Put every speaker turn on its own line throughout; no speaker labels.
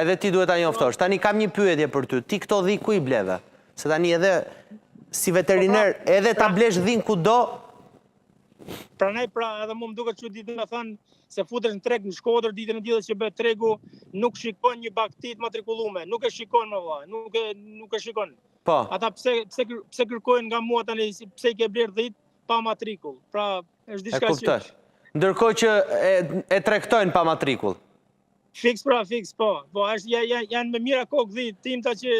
edhe ti duhet ta njoftosh. Tani kam një pyetje për ty. Ti këto dhi ku i bleve? Se tani edhe si veteriner, edhe ta blesh dhin kudo.
Pranaj edhe mu më duket që ditën e thënë se futesh në treg në Shkodër ditën e tillë që bëhet tregu, nuk shikon një bakti të matrikullume, nuk e shikon më valla, nuk e shikon.
Po.
Ata pse kërkojnë nga mua tani pse i ke bler dhit pa matrikull. Pra është diçka që...
E kuptoj. Ndërkohë që e tregtojnë pa matrikull.
Fiks, po. Po, janë me mira kokë dhit, timta që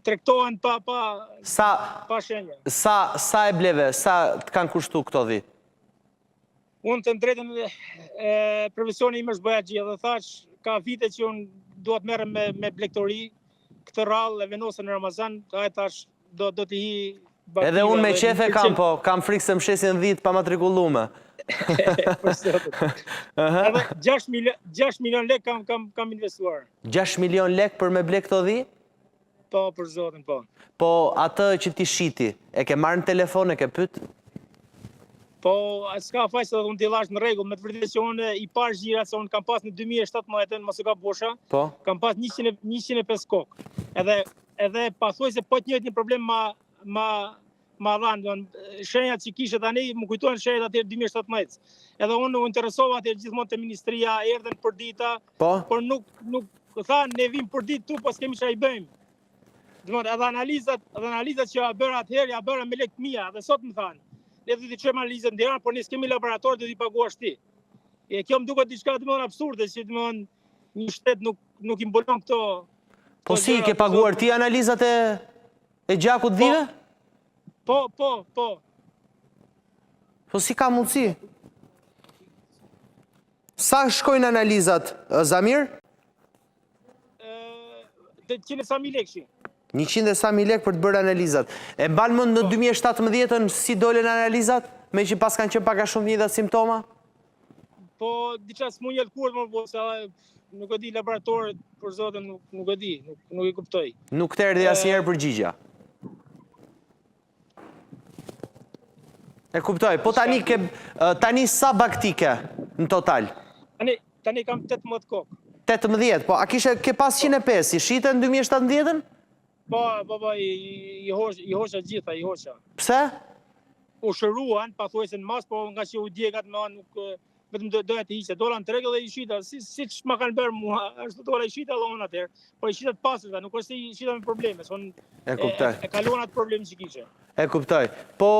tregtohen pa shenja.
Sa e bleve, sa të kanë kushtu këto dhi?
Unë të drejtën profesioni im është bëjaxhia dhe thash, ka vite që unë duhet merrem me blektori, këtë rrallë e vendosën në Ramazan, e thash do t'i hi baktive.
Edhe unë me qefe kam, po, kam frikë se më shesin dhit pa matrikullume.
Edhe 6 milion lek kam investuar.
6 milion lek për me ble këto dhi?
Po, për zotin, po.
Po, atë që ti shiti, e ke marrë në telefon, e ke pyet?
Po, s'ka faj se unë t'i lash në rregull, me të vërtetë që unë i parë gjira, se unë kam pas në 2017, mos e ka bosha, kam pas 105 kokë. Edhe pasoj se po të njëjtë një problem ma dhanë, shenjat që kishe tani, më kujtojnë shenjat atër 2017. Edhe unë u interesova atër gjithmonë të ministria, erdhen për dita, por nuk tha, ne vim për ditë tu, po s'kemi që i bëjmë. Edhe analizat që ja bërë atëherë, ja bërë me lekë mija, dhe sot më thanë, ne du t'i qëmë analizat në Tiranë, por ne s'kemi laborator, du t'i paguash ti. Kjo më duket diçka të mënë absurde, që të mënë një shtet nuk i mbulon këto...
Po si, ke paguar ti analizat e gjakut dhive?
Po.
Po si ka mundësi? Sa shkojnë analizat, Zamir?
100 sa mil lekë.
100 sa mil lekë për të bërë analizat. E mban më në 2017-ën si dolen analizat? Me që pas kanë qenë paka shumë njëjta simptoma?
Po, diqa s'mu një lëkurët më po, se nuk e di laboratorët, për zotin, nuk e di, nuk i kuptoj.
Nuk të erdi asnjëherë përgjigja. E kuptoj, po tani sa bakti ke në total?
Tani kam 18 kokë.
18, po a ke pas 105, i shite në 2017-ën?
Po, i hoqa gjitha, i hoqa.
Pse?
U shëruan, pa thuaj se në mas, po nga që u djegat me nuk, vetëm doja të hiqe. Dola në treg dhe i shita, si që ma kanë bërë mua, është dola i shita dhe unë atër, po i shita të pasërta, nuk është i shita me probleme,
e kuptoj.
E kaluan atë probleme që kishe.
E kuptoj. Po,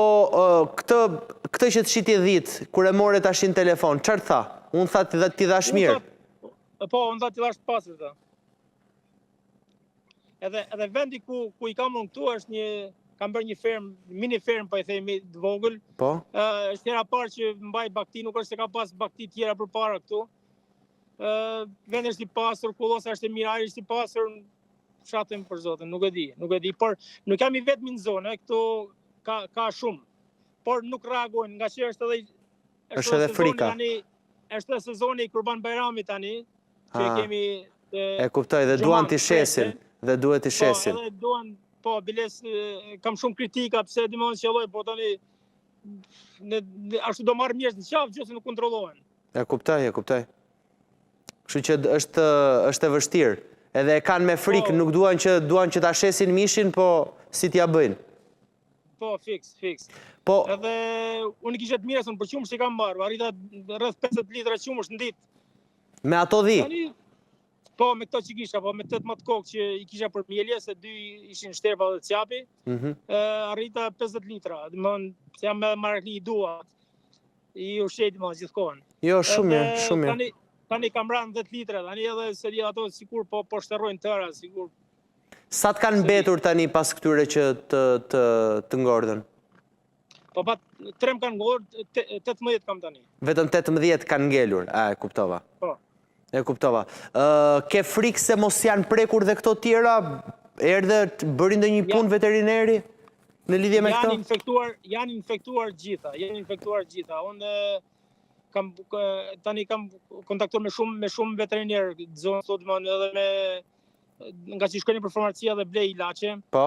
këtë që të shiti dhitë, kur e more të ashin telefon, qërë tha? Unë tha t'i dhash mirë?
Po, unë tha t'i dhash pasërta. Edhe vendi ku i kam unë këtu është kam bërë një ferm, mini ferm, pa i themi, të vogël.
Po?
Është hera parë që mbaj bakti, nuk është se ka pas bakti tjera për para këtu. Vendi është i pasur, kullosa është e mira, është i pasur, shatëm për zotin, nuk e di. Por nuk jam i vetëm në zonë, këtu ka shumë. Por nuk reagojnë, nga që
është edhe frika.
Është edhe sezoni i Kurban Bajramit tani, që kemi...
E kuptoj, dhe duan t'i shesin. Dhe duhet t'i shesin.
Po, edhe duan, po, biles, kam shumë kritika, pse di më në qëlloj, po tani, ashtu do marrë mjesht në qafë, gjithë nuk kontrollohen.
E kuptoj. Kështu që është e vështirë. Edhe e kanë me frikë, nuk duan që t'a shesin mishin, po si t'ja bëjnë.
Po, fiks.
Po...
Edhe unë i kishe të mirës, unë për qumësh që kam marrë, arrita rrëth 50 litra qumësh në ditë.
Me ato dhi?
Po, me këto që kisha, po me 18 kokë që i kisha për mjelje, se 2 ishin shterpa dhe cjapi, arrita 50 litra. Se jam me marakli i dua, i ushqeti ma gjithë kohën.
Jo, shumë mirë.
Tani kam ranë 10 litra, tani edhe se di ato sikur po shterojnë tëra, sikur.
Sa të kanë betur tani pas këtyre që të ngordën?
Po, 3 kanë ngordë, 18 kam tani.
Vetëm 18 kanë ngelur, e kuptova.
Po.
E kuptova. Ke frikë se mos janë prekur dhe këto tjera? Erdhe të bërin dhe një punë veterineri në lidhje me këto?
Janë infektuar gjitha. Unë tani kam kontaktuar me shumë veterinerë të zonë, sot më edhe me nga që shkojnë për farmacia dhe blej ilaçe.
Po?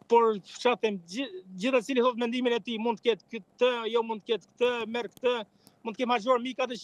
Por, shatem, gjitha cili thot mendimin e ti, mund të ketë këtë, jo mund të ketë këtë, merë këtë, mund të ketë ma gjorë 1400